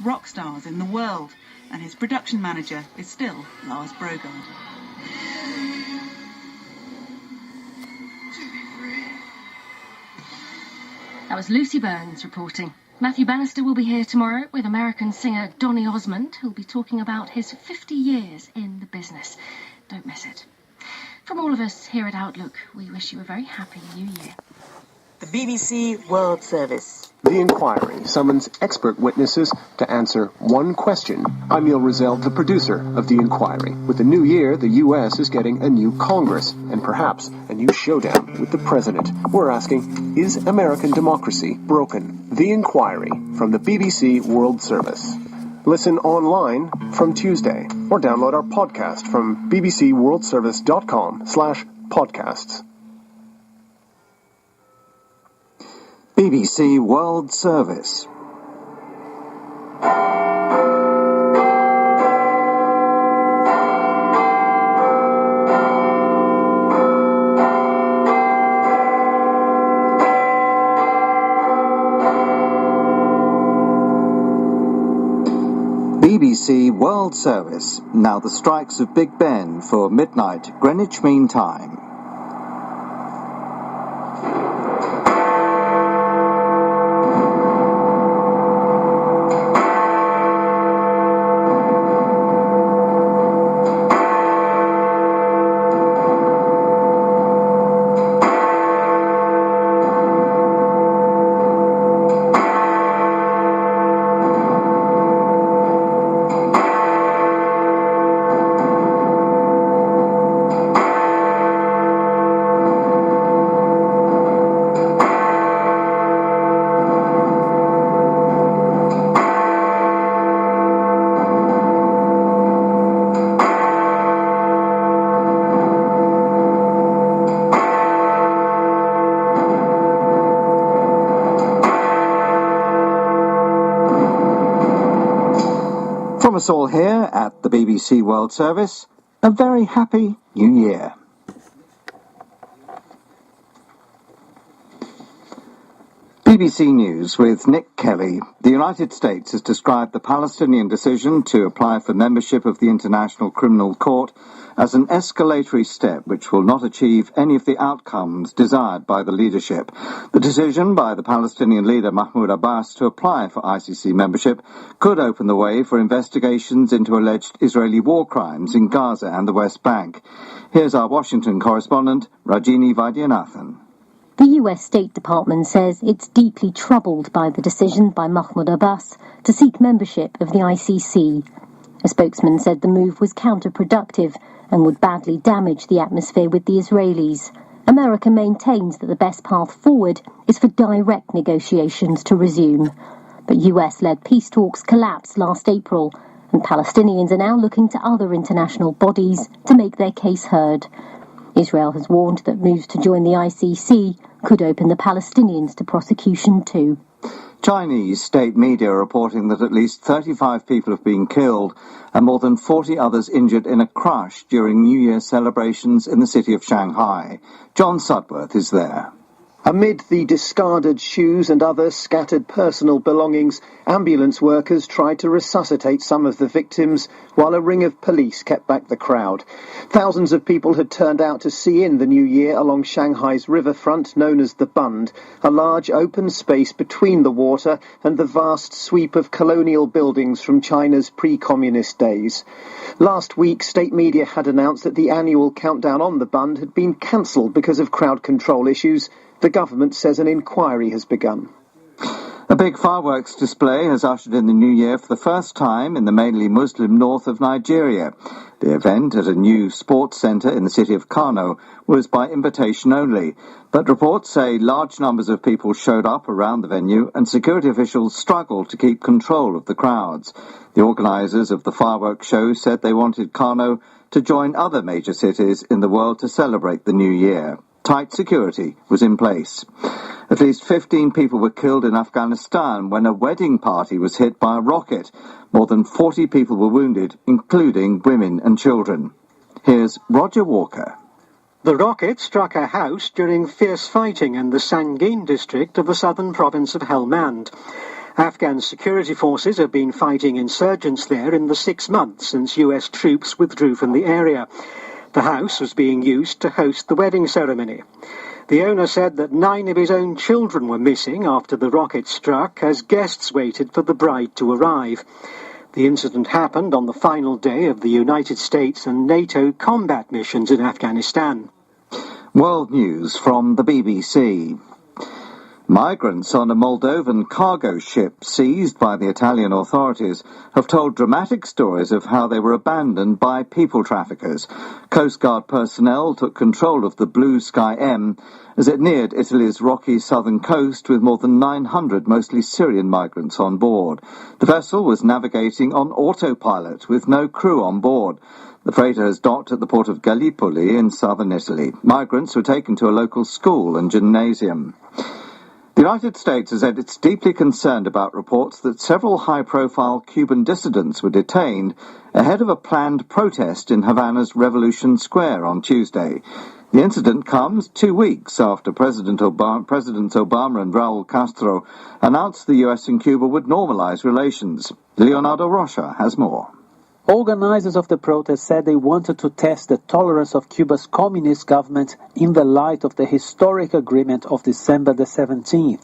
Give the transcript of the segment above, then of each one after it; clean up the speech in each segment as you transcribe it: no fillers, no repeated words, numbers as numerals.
rock stars in the world, and his production manager is still Lars Brogard. That was Lucy Burns reporting. Matthew Bannister will be here tomorrow with American singer Donny Osmond, who'll be talking about his 50 years in the business. Don't miss it. From all of us here at Outlook, we wish you a very happy New Year. The BBC World Service. The Inquiry summons expert witnesses to answer one question. I'm Neil Rizal, the producer of The Inquiry. With the new year, the U.S. is getting a new Congress and perhaps a new showdown with the president. We're asking, is American democracy broken? The Inquiry from the BBC World Service. Listen online from Tuesday or download our podcast from bbcworldservice.com/podcasts. BBC World Service. BBC World Service. Now the strikes of Big Ben for midnight Greenwich Mean Time. From us all here at the BBC World Service, a very happy New Year. BBC News with Nick Kelly. The United States has described the Palestinian decision to apply for membership of the International Criminal Court as an escalatory step which will not achieve any of the outcomes desired by the leadership. The decision by the Palestinian leader Mahmoud Abbas to apply for ICC membership could open the way for investigations into alleged Israeli war crimes in Gaza and the West Bank. Here's our Washington correspondent, Rajini Vaidyanathan. The US State Department says it's deeply troubled by the decision by Mahmoud Abbas to seek membership of the ICC. A spokesman said the move was counterproductive and would badly damage the atmosphere with the Israelis. America maintains that the best path forward is for direct negotiations to resume. But US-led peace talks collapsed last April, and Palestinians are now looking to other international bodies to make their case heard. Israel has warned that moves to join the ICC could open the Palestinians to prosecution too. Chinese state media are reporting that at least 35 people have been killed and more than 40 others injured in a crash during New Year celebrations in the city of Shanghai. John Sudworth is there. Amid the discarded shoes and other scattered personal belongings, ambulance workers tried to resuscitate some of the victims while a ring of police kept back the crowd. Thousands of people had turned out to see in the new year along Shanghai's riverfront known as the Bund, a large open space between the water and the vast sweep of colonial buildings from China's pre-communist days. Last week, state media had announced that the annual countdown on the Bund had been cancelled because of crowd control issues. The government says an inquiry has begun. A big fireworks display has ushered in the new year for the first time in the mainly Muslim north of Nigeria. The event at a new sports centre in the city of Kano was by invitation only, but reports say large numbers of people showed up around the venue and security officials struggled to keep control of the crowds. The organisers of the fireworks show said they wanted Kano to join other major cities in the world to celebrate the new year. Tight security was in place. At least 15 people were killed in Afghanistan when a wedding party was hit by a rocket. More than 40 people were wounded, including women and children. Here's Roger Walker. The rocket struck a house during fierce fighting in the Sangin district of the southern province of Helmand. Afghan security forces have been fighting insurgents there in the 6 months since US troops withdrew from the area. The house was being used to host the wedding ceremony. The owner said that 9 of his own children were missing after the rocket struck as guests waited for the bride to arrive. The incident happened on the final day of the United States and NATO combat missions in Afghanistan. World news from the BBC. Migrants on a Moldovan cargo ship seized by the Italian authorities have told dramatic stories of how they were abandoned by people traffickers. Coast Guard personnel took control of the Blue Sky M as it neared Italy's rocky southern coast with more than 900 mostly Syrian migrants on board. The vessel was navigating on autopilot with no crew on board. The freighter has docked at the port of Gallipoli in southern Italy. Migrants were taken to a local school and gymnasium. The United States has said it's deeply concerned about reports that several high-profile Cuban dissidents were detained ahead of a planned protest in Havana's Revolution Square on Tuesday. The incident comes 2 weeks after Presidents Obama and Raul Castro announced the US and Cuba would normalize relations. Leonardo Rocha has more. Organizers of the protest said they wanted to test the tolerance of Cuba's communist government in the light of the historic agreement of December the 17th.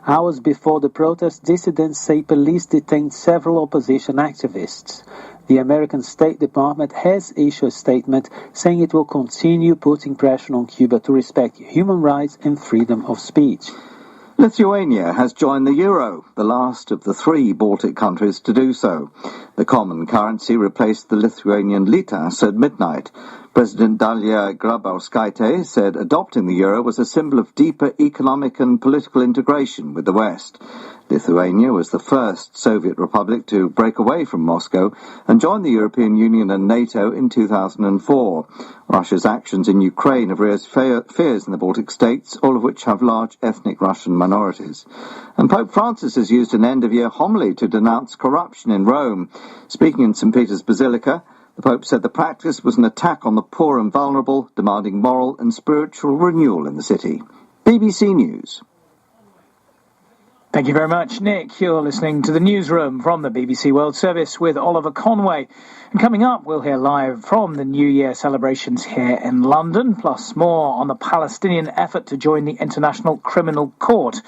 Hours before the protest, dissidents say police detained several opposition activists. The American State Department has issued a statement saying it will continue putting pressure on Cuba to respect human rights and freedom of speech. Lithuania has joined the euro, the last of the 3 Baltic countries to do so. The common currency replaced the Lithuanian litas at midnight. President Dalia Grybauskaitė said adopting the euro was a symbol of deeper economic and political integration with the West. Lithuania was the first Soviet republic to break away from Moscow and join the European Union and NATO in 2004. Russia's actions in Ukraine have raised fears in the Baltic states, all of which have large ethnic Russian minorities. And Pope Francis has used an end-of-year homily to denounce corruption in Rome. Speaking in St. Peter's Basilica, the Pope said the practice was an attack on the poor and vulnerable, demanding moral and spiritual renewal in the city. BBC News. Thank you very much, Nick. You're listening to the newsroom from the BBC World Service with Oliver Conway. And coming up, we'll hear live from the New Year celebrations here in London, plus more on the Palestinian effort to join the International Criminal Court.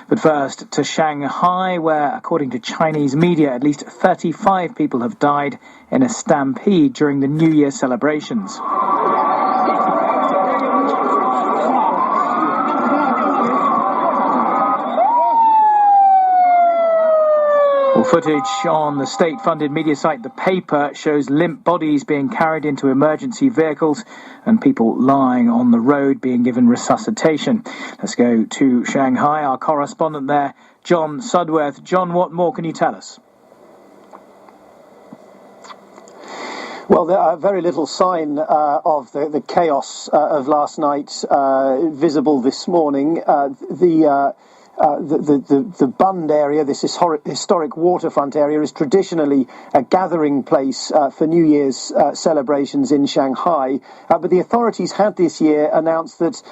But first, to Shanghai, where, according to Chinese media, at least 35 people have died in a stampede during the New Year celebrations. Well, footage on the state-funded media site The Paper shows limp bodies being carried into emergency vehicles and people lying on the road being given resuscitation. Let's go to Shanghai. Our correspondent there, John Sudworth. John, what more can you tell us? Well, there are very little sign of the chaos of last night visible this morning. The Bund area, this historic waterfront area, is traditionally a gathering place for New Year's celebrations in Shanghai. But the authorities had this year announced that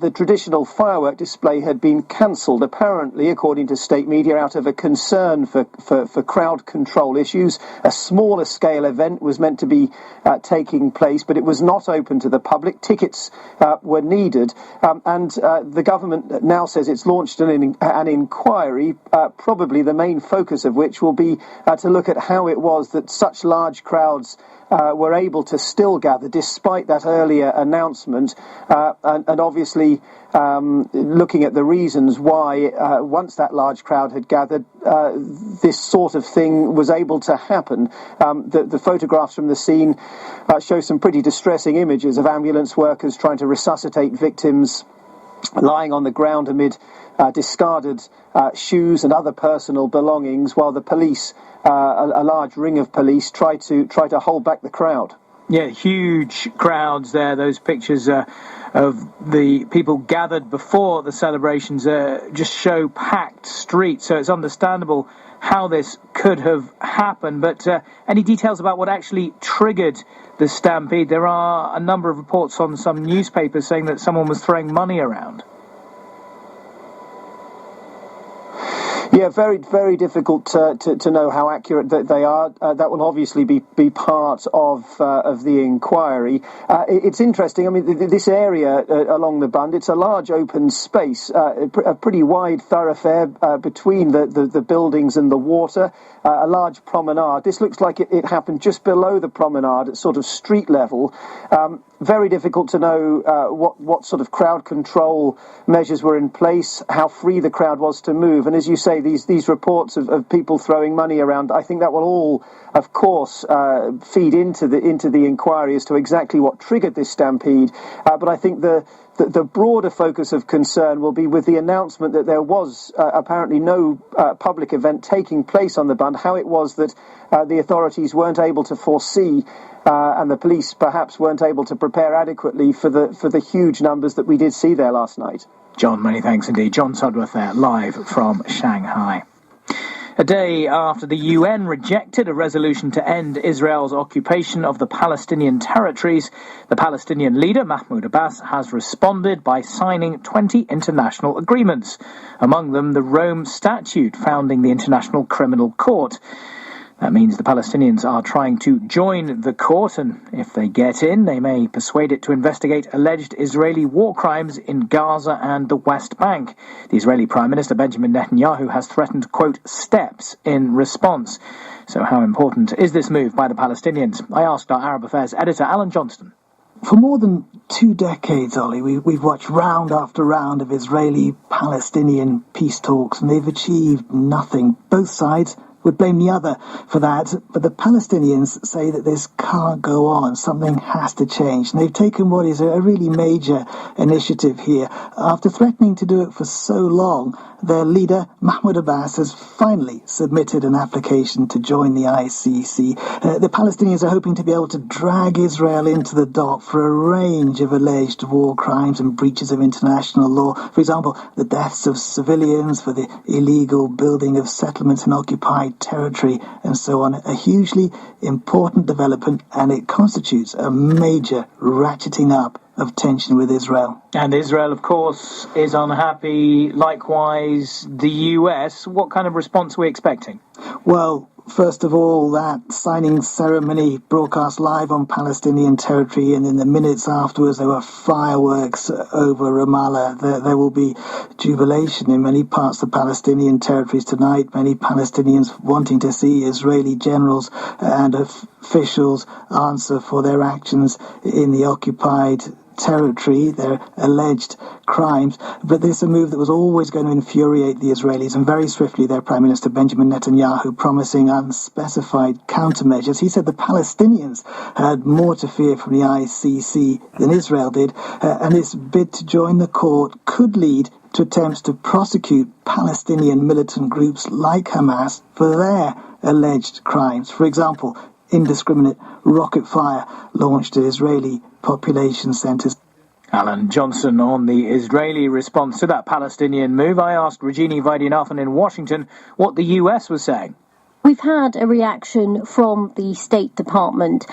the traditional firework display had been cancelled, apparently, according to state media, out of a concern for crowd control issues. A smaller scale event was meant to be taking place, but it was not open to the public. Tickets were needed, and the government now says it's launched an inquiry, probably the main focus of which will be to look at how it was that such large crowds were able to still gather despite that earlier announcement, and obviously looking at the reasons why once that large crowd had gathered, this sort of thing was able to happen. The photographs from the scene show some pretty distressing images of ambulance workers trying to resuscitate victims lying on the ground amid discarded shoes and other personal belongings, while the police, a large ring of police, try to hold back the crowd. Yeah, huge crowds there. Those pictures of the people gathered before the celebrations just show packed streets, so it's understandable how this could have happened. But any details about what actually triggered the stampede? There are a number of reports on some newspapers saying that someone was throwing money around. Yeah, very, very difficult to know how accurate that they are. That will obviously be part of the inquiry. It's interesting. I mean, this area along the Bund, it's a large open space, a pretty wide thoroughfare between the buildings and the water, a large promenade. This looks like it happened just below the promenade at sort of street level. Very difficult to know what sort of crowd control measures were in place, how free the crowd was to move. And as you say, these reports of people throwing money around, I think that will all, of course, feed into the inquiry as to exactly what triggered this stampede. But I think the broader focus of concern will be with the announcement that there was apparently no public event taking place on the Bund, how it was that the authorities weren't able to foresee and the police perhaps weren't able to prepare adequately for the huge numbers that we did see there last night. John, many thanks indeed. John Sudworth there, live from Shanghai. A day after the UN rejected a resolution to end Israel's occupation of the Palestinian territories, the Palestinian leader, Mahmoud Abbas, has responded by signing 20 international agreements, among them the Rome Statute founding the International Criminal Court. That means the Palestinians are trying to join the court, and if they get in, they may persuade it to investigate alleged Israeli war crimes in Gaza and the West Bank. The Israeli Prime Minister Benjamin Netanyahu has threatened, quote, steps in response. So how important is this move by the Palestinians? I asked our Arab Affairs editor, Alan Johnston. For more than 2 decades, Ollie, we've watched round after round of Israeli-Palestinian peace talks, and they've achieved nothing. Both sides would blame the other for that, but the Palestinians say that this can't go on. Something has to change. And they've taken what is a really major initiative here. After threatening to do it for so long, their leader, Mahmoud Abbas, has finally submitted an application to join the ICC. The Palestinians are hoping to be able to drag Israel into the dock for a range of alleged war crimes and breaches of international law. For example, the deaths of civilians, for the illegal building of settlements in occupied territory, and so on. A hugely important development, and it constitutes a major ratcheting up of tension with Israel. And Israel, of course, is unhappy. Likewise, the US. What kind of response are we expecting? Well, first of all, that signing ceremony broadcast live on Palestinian territory, and in the minutes afterwards there were fireworks over Ramallah. There will be jubilation in many parts of Palestinian territories tonight, many Palestinians wanting to see Israeli generals and officials answer for their actions in the occupied territory, their alleged crimes. But this is a move that was always going to infuriate the Israelis, and very swiftly their Prime Minister Benjamin Netanyahu promising unspecified countermeasures. He said the Palestinians had more to fear from the ICC than Israel did, and this bid to join the court could lead to attempts to prosecute Palestinian militant groups like Hamas for their alleged crimes. For example, indiscriminate rocket fire launched at Israeli population centres. Alan Johnson on the Israeli response to that Palestinian move. I asked Rajini Vaidyanathan in Washington what the US was saying. We've had a reaction from the State Department,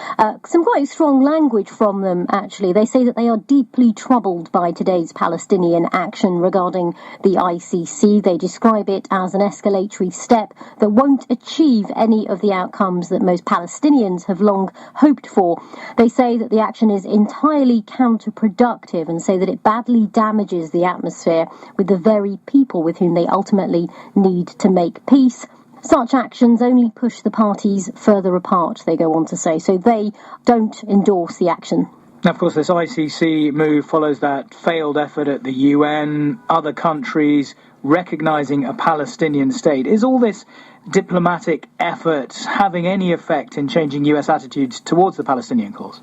some quite strong language from them, actually. They say that they are deeply troubled by today's Palestinian action regarding the ICC. They describe it as an escalatory step that won't achieve any of the outcomes that most Palestinians have long hoped for. They say that the action is entirely counterproductive and say that it badly damages the atmosphere with the very people with whom they ultimately need to make peace. Such actions only push the parties further apart, they go on to say, so they don't endorse the action. Now, of course, this ICC move follows that failed effort at the UN, other countries recognising a Palestinian state. Is all this diplomatic effort having any effect in changing US attitudes towards the Palestinian cause?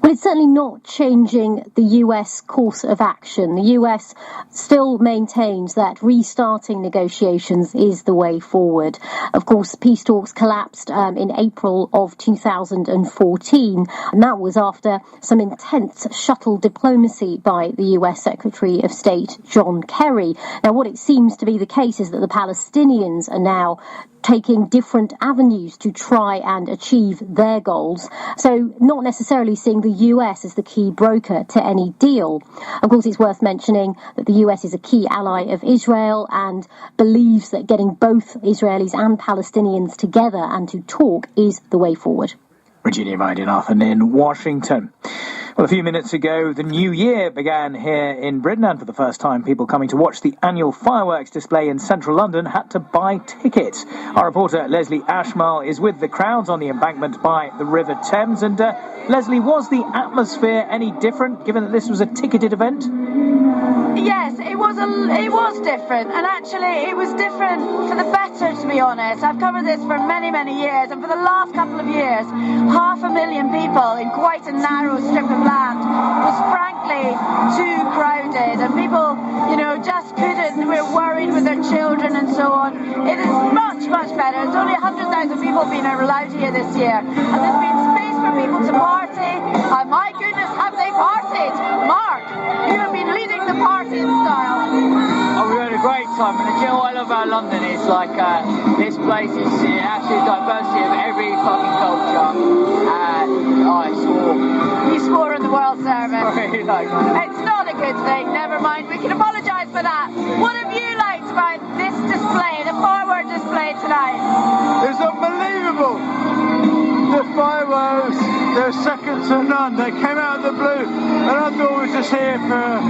Well, it's certainly not changing the US course of action. The US still maintains that restarting negotiations is the way forward. Of course, peace talks collapsed in April of 2014, and that was after some intense shuttle diplomacy by the US Secretary of State John Kerry. Now, what it seems to be the case is that the Palestinians are now taking different avenues to try and achieve their goals. So not necessarily seeing the US as the key broker to any deal. Of course, it's worth mentioning that the US is a key ally of Israel and believes that getting both Israelis and Palestinians together and to talk is the way forward. Virginia Vaidyanathan in Washington. Well, a few minutes ago, the new year began here in Britain, and for the first time, people coming to watch the annual fireworks display in central London had to buy tickets. Our reporter, Leslie Ashmole, is with the crowds on the embankment by the River Thames. And, Leslie, was the atmosphere any different, given that this was a ticketed event? Yes, it was different, and actually it was different for the better, to be honest. I've covered this for many, many years, and for the last couple of years, 500,000 people in quite a narrow strip of land was frankly too crowded, and people, just couldn't. We were worried with their children and so on. It is much, much better. There's only 100,000 people being allowed here this year, and there's been space for people to party. And my goodness, have they partied? Mark, you have been leading the party in style. Oh, we had a great time, and you know what I love about London is this place is absolute diversity of every fucking culture, and I swore. You swore in the World Service. Sorry, it's not a good thing, never mind, we can apologise for that. What have you liked about this display, the firework display tonight? It's unbelievable! The fireworks, they're second to none. They came out of the blue, and I thought we were just here for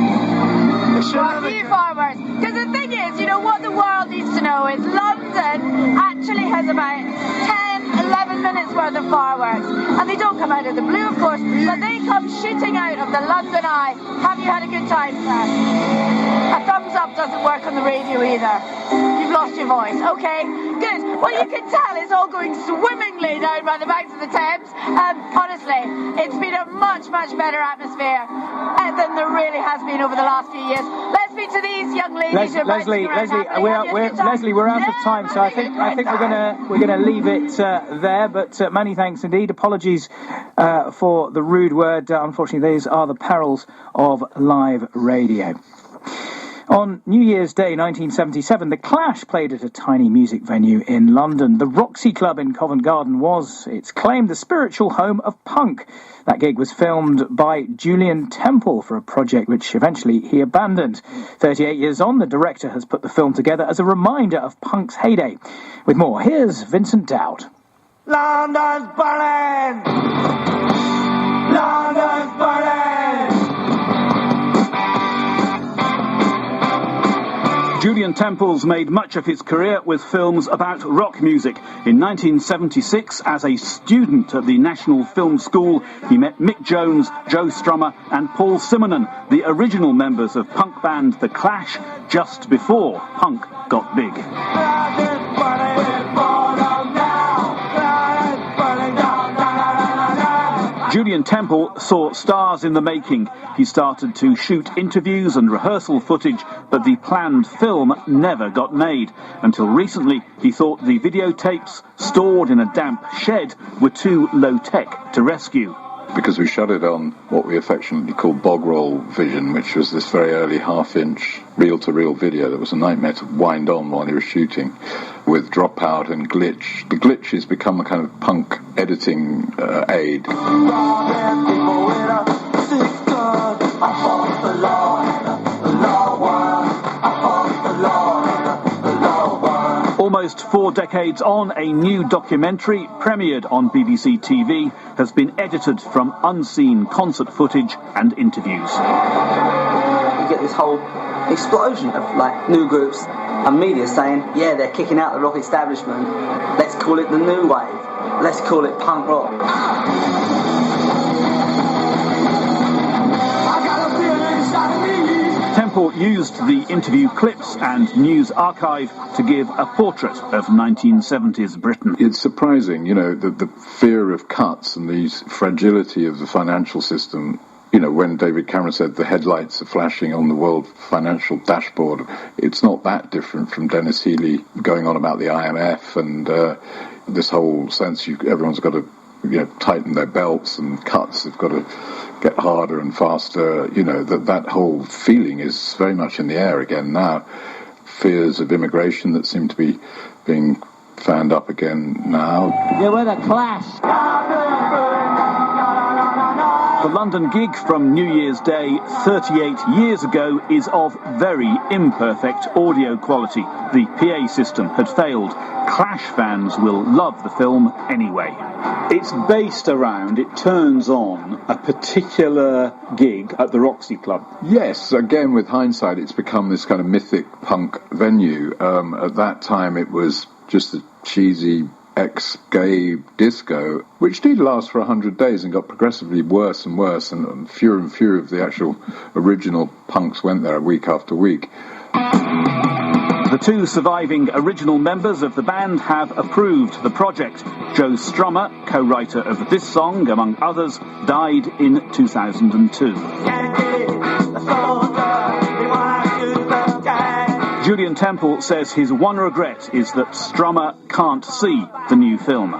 a few fireworks. Because the thing is, what the world needs to know is London actually has about 10, 11 minutes worth of fireworks. And they don't come out of the blue, of course, but they come shooting out of the London Eye. Have you had a good time, sir? A thumbs up doesn't work on the radio either. You've lost your voice. Okay, good. Well, you can tell it's all going swimmingly down by the banks of the Thames. Honestly, it's been a much, much better atmosphere than there really has been over the last few years. Let's speak to these young ladies. Leslie, we're out of time, so I think we're gonna leave it there. But many thanks indeed. Apologies for the rude word. Unfortunately, these are the perils of live radio. On New Year's Day 1977, The Clash played at a tiny music venue in London. The Roxy Club in Covent Garden was, it's claimed, the spiritual home of punk. That gig was filmed by Julian Temple for a project which eventually he abandoned. 38 years on, the director has put the film together as a reminder of punk's heyday. With more, here's Vincent Dowd. London's burning! London's burning! Julian Temple's made much of his career with films about rock music. In 1976, as a student at the National Film School, he met Mick Jones, Joe Strummer and Paul Simonon, the original members of punk band The Clash, just before punk got big. Julian Temple saw stars in the making. He started to shoot interviews and rehearsal footage, but the planned film never got made. Until recently, he thought the videotapes, stored in a damp shed, were too low-tech to rescue. Because we shot it on what we affectionately call bog roll vision, which was this very early half-inch reel-to-reel video that was a nightmare to wind on while you were shooting, with dropout and glitch. The glitch has become a kind of punk editing aid. Almost 4 decades on, a new documentary, premiered on BBC TV, has been edited from unseen concert footage and interviews. You get this whole explosion of new groups and media saying, yeah, they're kicking out the rock establishment, let's call it the new wave, let's call it punk rock. Temple used the interview clips and news archive to give a portrait of 1970s Britain. It's surprising, the fear of cuts and the fragility of the financial system. When David Cameron said the headlights are flashing on the world financial dashboard, it's not that different from Dennis Healey going on about the IMF and this whole sense everyone's got to tighten their belts and cuts have got to get harder and faster. That whole feeling is very much in the air again now. Fears of immigration that seem to be being fanned up again now. Yeah, we're the Clash. The London gig from New Year's Day 38 years ago is of very imperfect audio quality. The PA system had failed. Clash fans will love the film anyway. It's based around, it turns on a particular gig at the Roxy Club. Yes, again, with hindsight, it's become this kind of mythic punk venue. At that time, it was just a cheesy ex-gay disco, which did last for 100 days and got progressively worse and worse, and fewer of the actual original punks went there week after week. The two surviving original members of the band have approved the project. Joe Strummer, co-writer of this song, among others, died in 2002. Julian Temple says his one regret is that Strummer can't see the new film.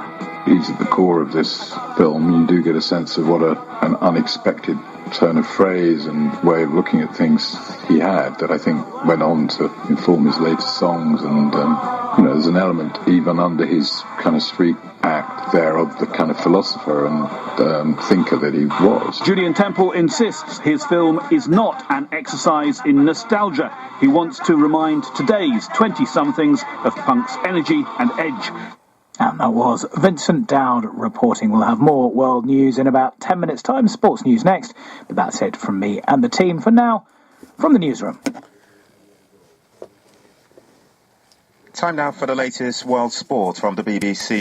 He's at the core of this film. You do get a sense of what an unexpected turn of phrase and way of looking at things he had that I think went on to inform his later songs. And, there's an element even under his kind of street act there of the kind of philosopher and thinker that he was. Julian Temple insists his film is not an exercise in nostalgia. He wants to remind today's 20-somethings of punk's energy and edge. And that was Vincent Dowd reporting. We'll have more world news in about 10 minutes' time. Sports news next. But that's it from me and the team for now. From the newsroom. Time now for the latest world sport from the BBC.